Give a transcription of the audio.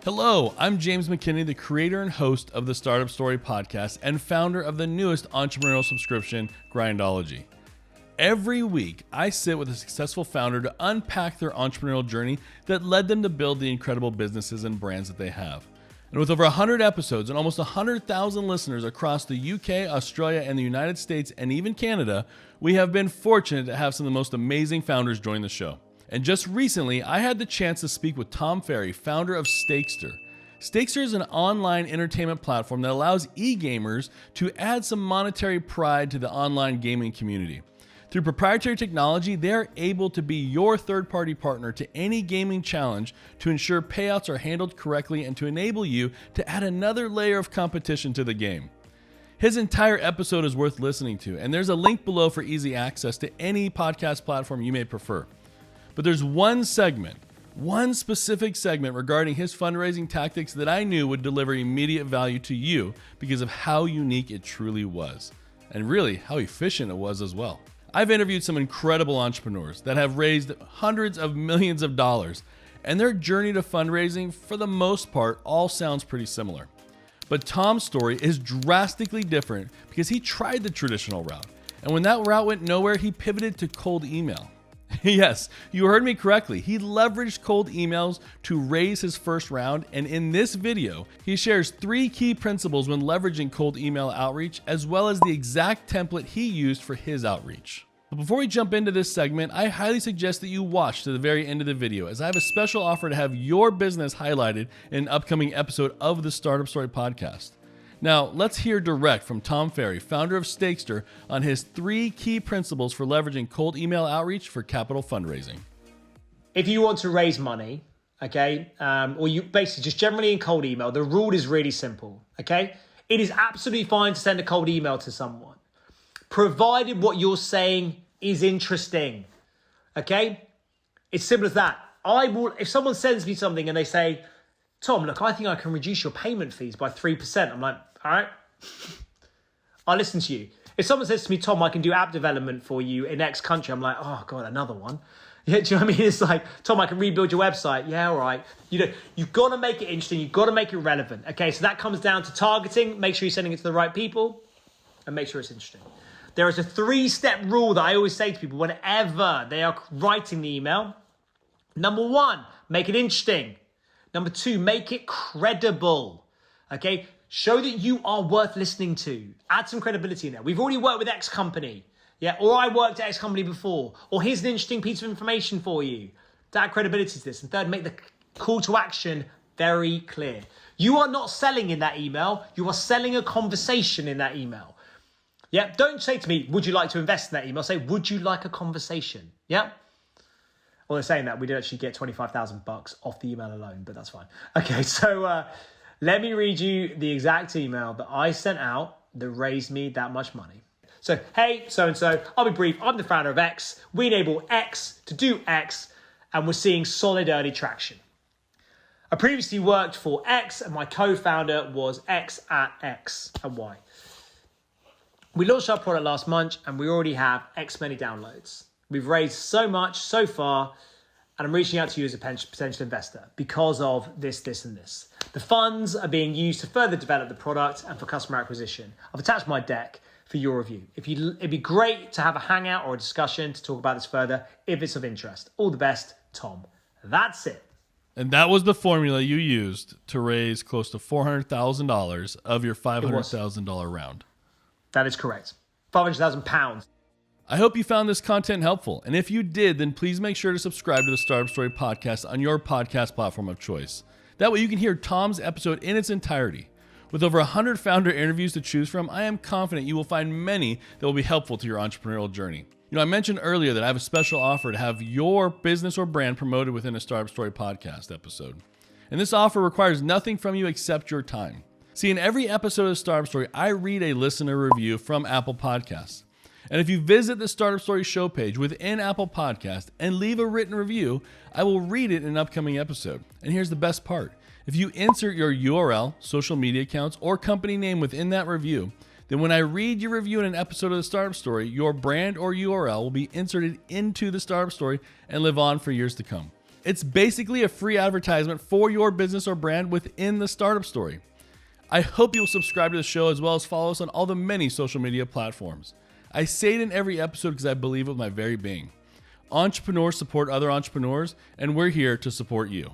Hello, I'm James McKinney, the creator and host of the Startup Story podcast and founder of the newest entrepreneurial subscription, Grindology. Every week, I sit with a successful founder to unpack their entrepreneurial journey that led them to build the incredible businesses and brands that they have. And with over 100 episodes and almost 100,000 listeners across the UK, Australia, and the United States, and even Canada, we have been fortunate to have some of the most amazing founders join the show. And just recently, I had the chance to speak with Tom Fairey, founder of Stakester. Stakester is an online entertainment platform that allows e-gamers to add some monetary pride to the online gaming community. Through proprietary technology, they are able to be your third-party partner to any gaming challenge to ensure payouts are handled correctly and to enable you to add another layer of competition to the game. His entire episode is worth listening to, and there's a link below for easy access to any podcast platform you may prefer. But there's one specific segment regarding his fundraising tactics that I knew would deliver immediate value to you because of how unique it truly was, and really how efficient it was as well. I've interviewed some incredible entrepreneurs that have raised hundreds of millions of dollars, and their journey to fundraising, for the most part, all sounds pretty similar. But Tom's story is drastically different because he tried the traditional route, and when that route went nowhere, he pivoted to cold email. Yes, you heard me correctly. He leveraged cold emails to raise his first round, and in this video, he shares 3 key principles when leveraging cold email outreach, as well as the exact template he used for his outreach. But before we jump into this segment, I highly suggest that you watch to the very end of the video, as I have a special offer to have your business highlighted in an upcoming episode of the Startup Story podcast. Now, let's hear direct from Tom Fairey, founder of Stakester, on his 3 key principles for leveraging cold email outreach for capital fundraising. If you want to raise money, okay, or you basically just generally in cold email, the rule is really simple, okay? It is absolutely fine to send a cold email to someone, provided what you're saying is interesting, okay? It's simple as that. If someone sends me something and they say, Tom, look, I think I can reduce your payment fees by 3%. I'm like, all right, I'll listen to you. If someone says to me, Tom, I can do app development for you in X country, I'm like, oh God, another one. Yeah, do you know what I mean? It's like, Tom, I can rebuild your website. Yeah, all right. You've got to make it interesting. You've got to make it relevant. Okay, so that comes down to targeting. Make sure you're sending it to the right people and make sure it's interesting. There is a 3-step rule that I always say to people whenever they are writing the email. Number 1, make it interesting. Number 2, make it credible, okay? Show that you are worth listening to. Add some credibility in there. We've already worked with X company, yeah, or I worked at X company before, or here's an interesting piece of information for you. To add credibility to this. And 3rd, make the call to action very clear. You are not selling in that email. You are selling a conversation in that email. Yeah, don't say to me, would you like to invest in that email? Say, would you like a conversation? Yeah. Well, they're saying that we did actually get $25,000 off the email alone, but that's fine. Okay, so let me read you the exact email that I sent out that raised me that much money. So, hey, so-and-so, I'll be brief. I'm the founder of X. We enable X to do X, and we're seeing solid early traction. I previously worked for X, and my co-founder was X at X and Y. We launched our product last month, and we already have X many downloads. We've raised so much so far, and I'm reaching out to you as a potential investor because of this, and this. The funds are being used to further develop the product and for customer acquisition. I've attached my deck for your review. It'd be great to have a hangout or a discussion to talk about this further if it's of interest. All the best, Tom. That's it. And that was the formula you used to raise close to $400,000 of your $500,000 round. That is correct. £500,000. I hope you found this content helpful, and if you did, then please make sure to subscribe to the Startup Story podcast on your podcast platform of choice. That way you can hear Tom's episode in its entirety. With over 100 founder interviews to choose from, I am confident you will find many that will be helpful to your entrepreneurial journey. I mentioned earlier that I have a special offer to have your business or brand promoted within a Startup Story podcast episode. And this offer requires nothing from you except your time. See, in every episode of Startup Story, I read a listener review from Apple Podcasts. And if you visit the Startup Story show page within Apple Podcast and leave a written review, I will read it in an upcoming episode. And here's the best part. If you insert your URL, social media accounts, or company name within that review, then when I read your review in an episode of the Startup Story, your brand or URL will be inserted into the Startup Story and live on for years to come. It's basically a free advertisement for your business or brand within the Startup Story. I hope you'll subscribe to the show as well as follow us on all the many social media platforms. I say it in every episode because I believe it with my very being. Entrepreneurs support other entrepreneurs, and we're here to support you.